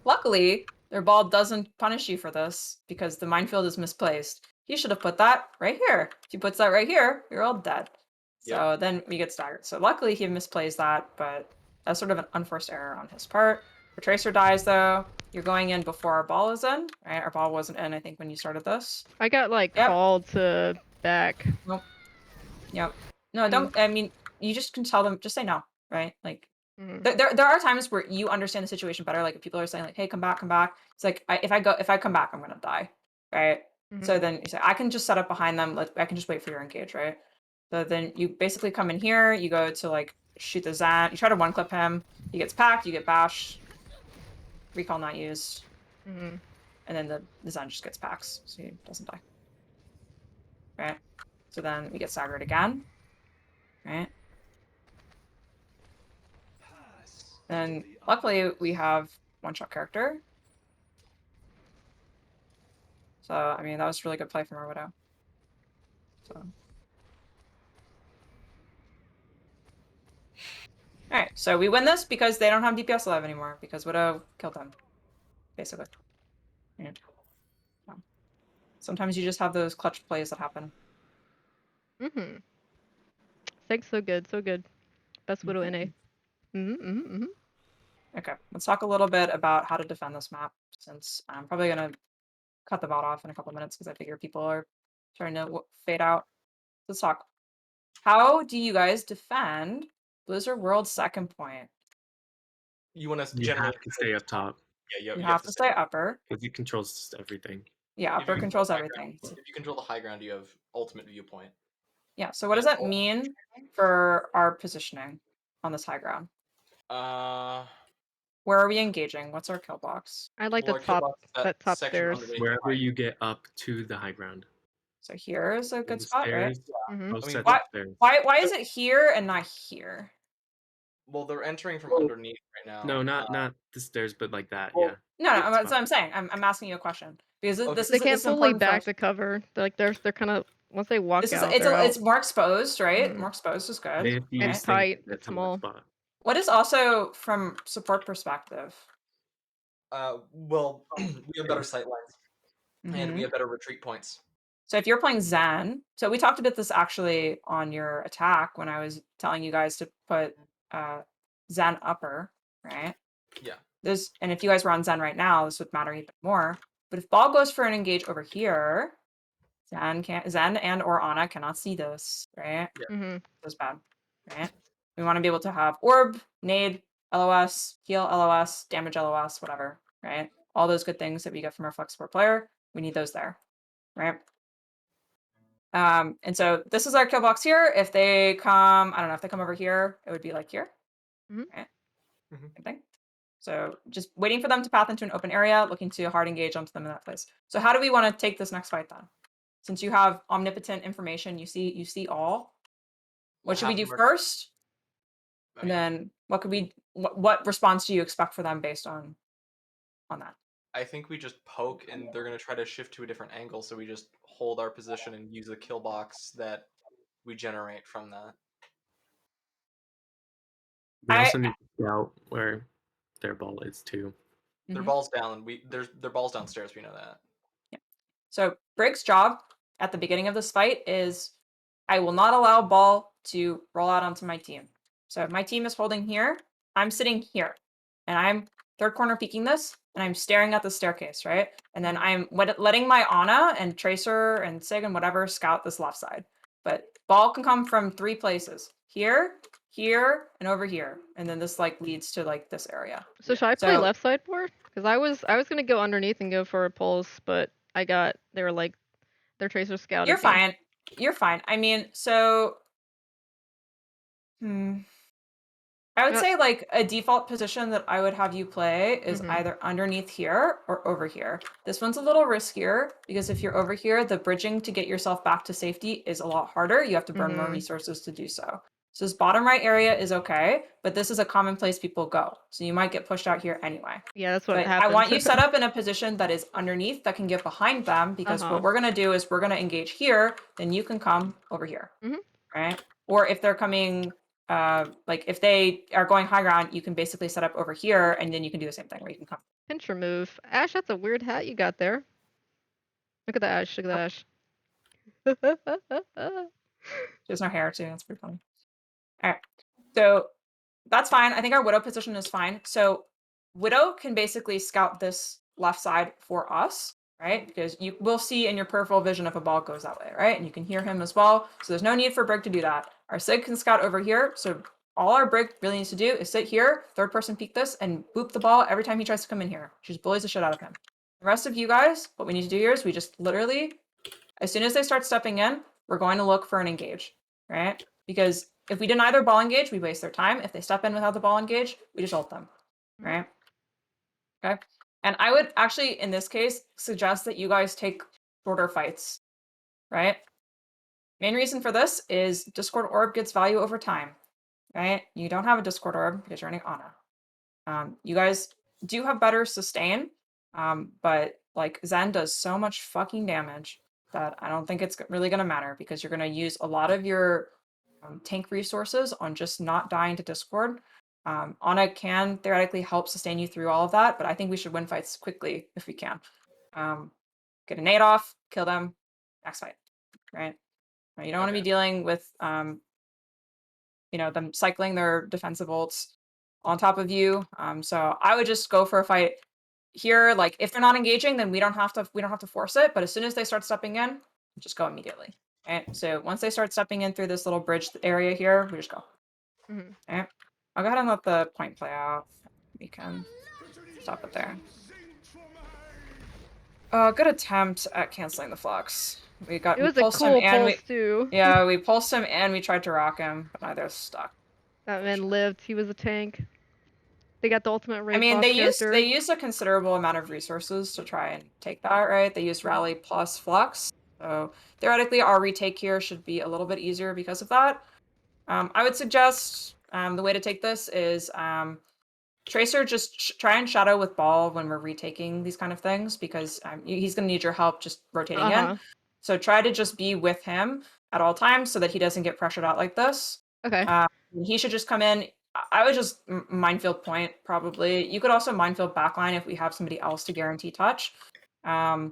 Luckily, their ball doesn't punish you for this because the minefield is misplaced. He should have put that right here. If he puts that right here, you're all dead. So then we get staggered. So luckily he misplays that, but that's sort of an unforced error on his part. The tracer dies though. You're going in before our ball is in, right? Our ball wasn't in, I think, when you started this.
I got like
Yep.
called to back.
Nope. Yep. No, don't. I mean, you just can tell them. Just say no, right? Like, there are times where you understand the situation better. Like if people are saying like, "Hey, come back, come back." It's like if I come back, I'm gonna die, right? So then you say, "I can just set up behind them. I can just wait for your engage, right?" So then you basically come in here. You go to like shoot the Zan. You try to one clip him. He gets packed. You get bashed. Recall not used. And then the Zan just gets packs, so he doesn't die. Right. So then we get staggered again. Right. And luckily we have one-shot character. So I mean that was really good play from our Widow. So alright, so we win this because they don't have DPS alive anymore, because Widow killed them. Basically. Yeah. So, sometimes you just have those clutch plays that happen.
Thanks, so good, so good. Best Widow NA.
Okay, let's talk a little bit about how to defend this map, since I'm probably gonna cut the bot off in a couple minutes because I figure people are trying to fade out. Let's talk. How do you guys defend Blizzard World's second point?
You want to
You
generally
have to stay up top
Yeah,
You have to stay upper.
because he controls just everything.
Yeah,
If you
upper
control
controls
the high ground-
everything.
If you control the high ground, you have ultimate viewpoint.
Yeah, so what does that mean for our positioning on this high ground? Where are we engaging? What's our kill box?
I like
Well,
the
our kill
top,
box is that
that top
section
stairs.
underneath.
Wherever you get up to the high ground.
So here is a good
The
spot, right?
stairs, both
I mean,
sets
Why,
of stairs.
why is it here and not here?
Well, they're entering from underneath right now.
No, not the stairs, but like that.
well,
Yeah.
No,
Good
that's
spot.
what I'm saying. I'm asking you a question because
Okay.
this
They
is
can't
this is
fully
important for
back
us.
the cover. They're like they're kind of once they walk
This is
out, they're out.
it's more exposed, right? More exposed is good.
They have to
It's
use
tight.
things
It's
to one
small.
spot.
What is also from support perspective?
Well, we have better sight lines, and we have better retreat points.
So if you're playing Zan, so we talked about this actually on your attack when I was telling you guys to put Zan upper, right?
Yeah.
And if you guys were on Zen right now, this would matter even more. But if ball goes for an engage over here, Zen and or Ana cannot see this, right?
Yeah.
That's bad, right? We want to be able to have orb, nade, LOS, heal LOS, damage LOS, whatever, right? All those good things that we get from our flexible player, we need those there, right? And so this is our kill box here. If they come, I don't know, if they come over here, it would be like here, right? Same thing. So just waiting for them to path into an open area, looking to hard engage onto them in that place. So how do we want to take this next fight then? Since you have omnipotent information, you see all. What should we do first? And then what could we what response do you expect for them based on that?
I think we just poke, and they're gonna try to shift to a different angle. So we just hold our position and use the kill box that we generate from that.
We also need to scout where their ball is too.
Their ball's down. Their ball's downstairs. We know that.
So Brig's job at the beginning of this fight is I will not allow ball to roll out onto my team. So if my team is holding here, I'm sitting here, and I'm third corner peeking this, and I'm staring at the staircase, right? And then I'm letting my Ana and Tracer and Sig and whatever scout this left side. But ball can come from 3 places: here, here, and over here. And then this like leads to like this area.
So should I play
So
left side more? Because I was gonna go underneath and go for a pulse, but they were like their tracer scouted
you're
me.
fine. You're fine. I mean, so I would
Uh,
say like a default position that I would have you play is
Mhm.
either underneath here or over here. This one's a little riskier because if you're over here, the bridging to get yourself back to safety is a lot harder. You have to burn more
Mhm.
resources to do so. So this bottom right area is okay, but this is a common place people go. So you might get pushed out here anyway.
Yeah, that's what
But I
happened.
want you set up in a position that is underneath that can get behind them because
Uh-huh.
what we're going to do is we're going to engage here, then you can come over here.
Mhm.
Right? Or if they're coming like if they are going high ground, you can basically set up over here and then you can do the same thing where you can come.
Pinch remove. Ash, that's a weird hat you got there. Look at that Ash. Look at that Ash.
There's no hair too. That's pretty funny. All right. So that's fine. I think our Widow position is fine. So Widow can basically scout this left side for us, right? Because you will see in your peripheral vision if a ball goes that way, right? And you can hear him as well. So there's no need for Brig to do that. Our Sig can scout over here. So all our Brig really needs to do is sit here, third person peek this, and boop the ball every time he tries to come in here. She just bullies the shit out of him. The rest of you guys, what we need to do here is we just literally, as soon as they start stepping in, we're going to look for an engage, right? Because if we deny their ball engage, we waste their time. If they step in without the ball engage, we just ult them, right? Okay. And I would actually, in this case, suggest that you guys take shorter fights, right? Main reason for this is Discord Orb gets value over time, right? You don't have a Discord Orb because you're running Ana. You guys do have better sustain, but like Zen does so much fucking damage that I don't think it's really going to matter because you're going to use a lot of your tank resources on just not dying to Discord. Ana can theoretically help sustain you through all of that, but I think we should win fights quickly if we can. Get a nade off, kill them, next fight, right? You don't want to be dealing with them cycling their defensive ults on top of you. So I would just go for a fight here. Like if they're not engaging, then we don't have to force it. But as soon as they start stepping in, just go immediately. Right. So once they start stepping in through this little bridge area here, we just go.
Mhm.
Okay. I'll go ahead and let the point play out. We can stop it there. Good attempt at canceling the flux. We
It was a
pulsed
cool
him and
pulse too.
yeah, we pulsed him and we tried to rock him, but neither is stuck.
That man lived. He was a tank. They got the ultimate
I
raid
mean,
boss character.
they used a considerable amount of resources to try and take that, right? They used rally plus flux. So theoretically, our retake here should be a little bit easier because of that. I would suggest the way to take this is Tracer just try and shadow with ball when we're retaking these kind of things because he's going to need your help just rotating in.
Uh-huh.
So try to just be with him at all times so that he doesn't get pressured out like this.
Okay.
He should just come in. I would just minefield point probably. You could also minefield backline if we have somebody else to guarantee touch.
I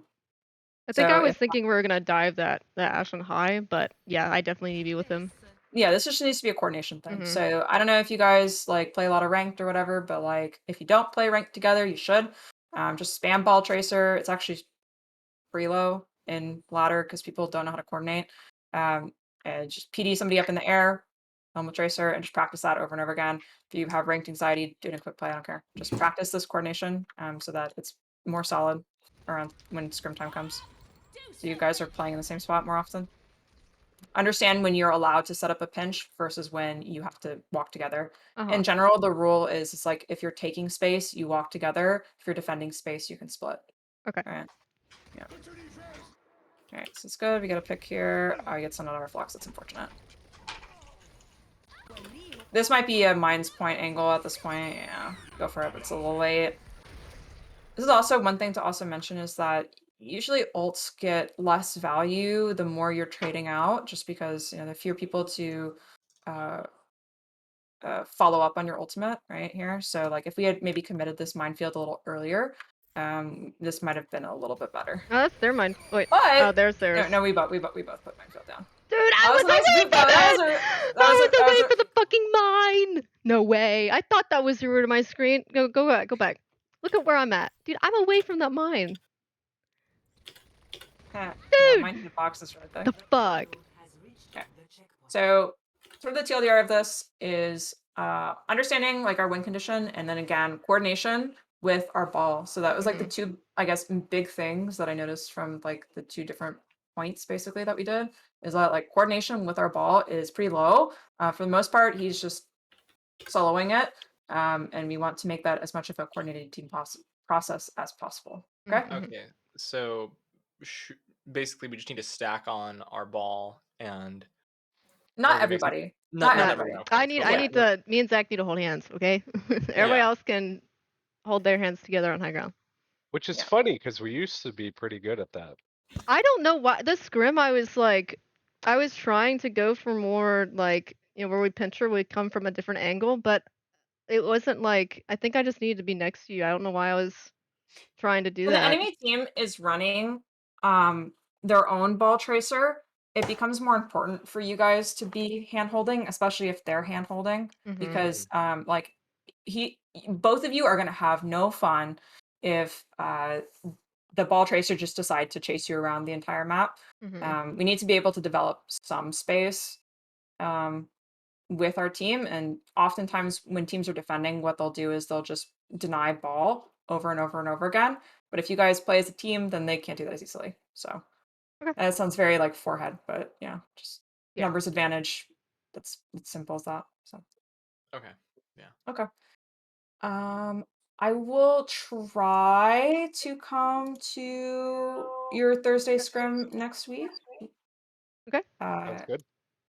think I was thinking we were gonna dive that Ashen High, but yeah, I definitely need to be with him.
Yeah, this just needs to be a coordination thing.
Mhm.
So I don't know if you guys like play a lot of ranked or whatever, but like if you don't play ranked together, you should. Just spam ball tracer. It's actually pretty low in ladder because people don't know how to coordinate. And just PD somebody up in the air, with tracer, and just practice that over and over again. If you have ranked anxiety, doing a quick play, I don't care. Just practice this coordination so that it's more solid around when scrim time comes. So you guys are playing in the same spot more often. Understand when you're allowed to set up a pinch versus when you have to walk together.
Uh-huh.
In general, the rule is it's like if you're taking space, you walk together. If you're defending space, you can split.
Okay.
All right. Yeah. All right, so it's good. We got a pick here. I get sent out of our flux. That's unfortunate. This might be a Mind's Point angle at this point. Yeah, go for it, but it's a little late. This is also one thing to also mention is that usually ults get less value the more you're trading out, just because there are fewer people to follow up on your ultimate right here. So like if we had maybe committed this minefield a little earlier, this might have been a little bit better.
Oh, that's their mine. Wait.
But
Oh, there's theirs.
no, we both put minefield down.
Dude,
That
I
was
was
a nice
away
boot,
from
though. That
it!
was a-
I
that was
was
a- that
away
was a-
for the fucking mine! No way. I thought that was the root of my screen. Go back, go back. Look at where I'm at. Dude, I'm away from that mine.
Yeah,
Dude!
mine's in the boxes right there.
The fuck?
So sort of the TLDR of this is understanding like our win condition, and then again coordination with our ball. So that was like the two, I guess, big things that I noticed from like the two different points basically that we did, is that like coordination with our ball is pretty low. For the most part, he's just soloing it, and we want to make that as much of a coordinated team process as possible. Okay.
Okay, so basically we just need to stack on our ball and
Not
Or
everybody.
not
Not
everyone.
I
Okay,
need
so
I
yeah,
need to me and Zach need to hold hands, okay? Everybody
Yeah.
else can hold their hands together on high ground.
Which is
Yeah.
funny because we used to be pretty good at that.
I don't know why this scrim I was trying to go for more like, where we pinch her, we come from a different angle, but it wasn't like I think I just needed to be next to you. I don't know why I was trying to do
When the
that.
enemy team is running their own ball tracer, it becomes more important for you guys to be hand holding, especially if they're hand holding, because like both of you are going to have no fun if the ball tracer just decide to chase you around the entire map. We need to be able to develop some space with our team, and oftentimes when teams are defending, what they'll do is they'll just deny ball over and over and over again. But if you guys play as a team, then they can't do that as easily. So that sounds very like forehead, but yeah, just numbers advantage. That's it's simple as that. So
Okay. Yeah.
okay. I will try to come to your Thursday scrim next week.
Okay.
Sounds good.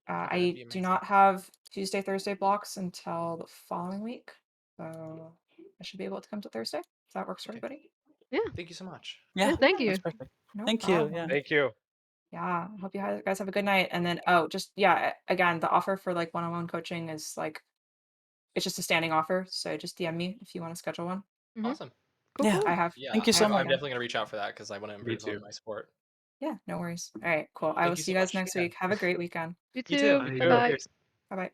that'd
I
be
do
amazing.
not have Tuesday, Thursday blocks until the following week. So I should be able to come to Thursday. If that works for
Okay.
everybody.
Yeah.
Thank you so much.
Yeah, thank you.
That's perfect.
No
Thank you.
problem.
Yeah.
Thank you.
Yeah. Hope you guys have a good night. And then just again, the offer for like one-on-one coaching is like it's just a standing offer. So just DM me if you want to schedule one.
Awesome.
Cool,
Yeah.
cool.
I have
Yeah.
Thank you so
I'm
much.
definitely gonna reach out for that because I want to
Me
improve on
too.
my sport.
Yeah, no worries. All right, cool. I
Thank
will
you
see
so
you guys
much.
next
Yeah.
week. Have a great weekend.
You
You
too.
too.
Bye.
Bye bye.
Cheers.
Bye bye.